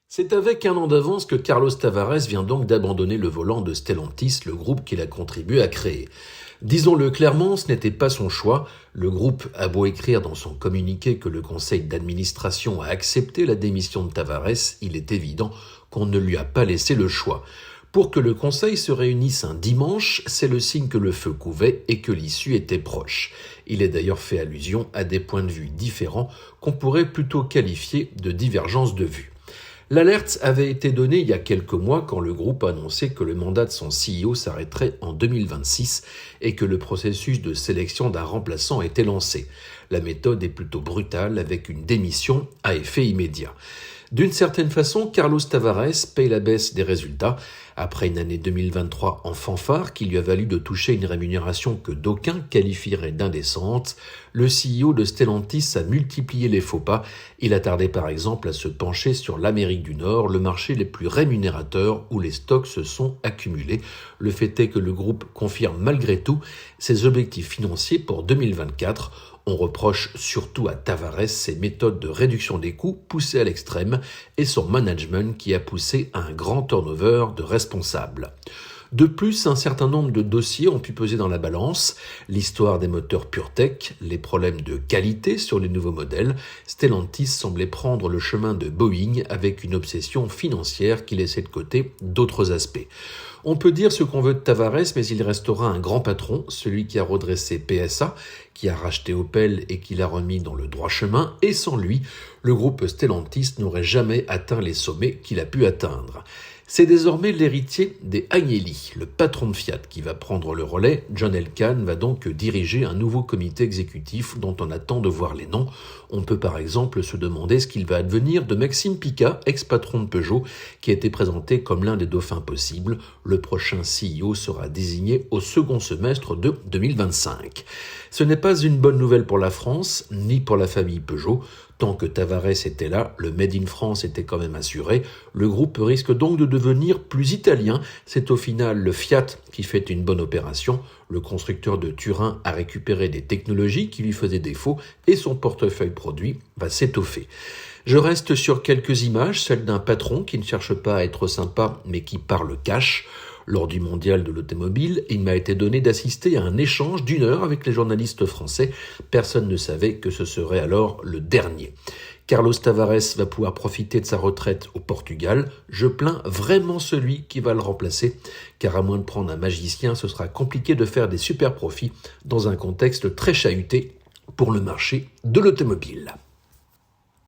C'est avec un an d'avance que Carlos Tavares vient donc d'abandonner le volant de Stellantis, le groupe qu'il a contribué à créer. Disons-le clairement, ce n'était pas son choix. Le groupe a beau écrire dans son communiqué que le conseil d'administration a accepté la démission de Tavares, il est évident qu'on ne lui a pas laissé le choix. Pour que le conseil se réunisse un dimanche, c'est le signe que le feu couvait et que l'issue était proche. Il est d'ailleurs fait allusion à des points de vue différents qu'on pourrait plutôt qualifier de divergence de vues. L'alerte avait été donnée il y a quelques mois quand le groupe a annoncé que le mandat de son CEO s'arrêterait en 2026 et que le processus de sélection d'un remplaçant était lancé. La méthode est plutôt brutale avec une démission à effet immédiat. D'une certaine façon, Carlos Tavares paye la baisse des résultats après une année 2023 en fanfare qui lui a valu de toucher une rémunération que d'aucuns qualifieraient d'indécente. Le CEO de Stellantis a multiplié les faux pas. Il a tardé par exemple à se pencher sur l'Amérique du Nord, le marché le plus rémunérateur où les stocks se sont accumulés. Le fait est que le groupe confirme malgré tout ses objectifs financiers pour 2024. On reproche surtout à Tavares ses méthodes de réduction des coûts poussées à l'extrême et son management qui a poussé à un grand turnover de responsables. De plus, un certain nombre de dossiers ont pu peser dans la balance. L'histoire des moteurs PureTech, les problèmes de qualité sur les nouveaux modèles. Stellantis semblait prendre le chemin de Boeing avec une obsession financière qui laissait de côté d'autres aspects. On peut dire ce qu'on veut de Tavares, mais il restera un grand patron, celui qui a redressé PSA, qui a racheté Opel et qui l'a remis dans le droit chemin, et sans lui, le groupe Stellantis n'aurait jamais atteint les sommets qu'il a pu atteindre. C'est désormais l'héritier des Agnelli, le patron de Fiat, qui va prendre le relais. John Elkann va donc diriger un nouveau comité exécutif dont on attend de voir les noms. On peut par exemple se demander ce qu'il va advenir de Maxime Picat, ex-patron de Peugeot, qui a été présenté comme l'un des dauphins possibles. Le prochain CEO sera désigné au second semestre de 2025. Ce n'est pas une bonne nouvelle pour la France, ni pour la famille Peugeot. Tant que Tavares était là, le Made in France était quand même assuré. Le groupe risque donc de devenir plus italien. C'est au final le Fiat qui fait une bonne opération. Le constructeur de Turin a récupéré des technologies qui lui faisaient défaut et son portefeuille produit va s'étoffer. Je reste sur quelques images, celle d'un patron qui ne cherche pas à être sympa mais qui parle cash. Lors du mondial de l'automobile, il m'a été donné d'assister à un échange d'1 heure avec les journalistes français. Personne ne savait que ce serait alors le dernier. Carlos Tavares va pouvoir profiter de sa retraite au Portugal. Je plains vraiment celui qui va le remplacer, car à moins de prendre un magicien, ce sera compliqué de faire des super profits dans un contexte très chahuté pour le marché de l'automobile.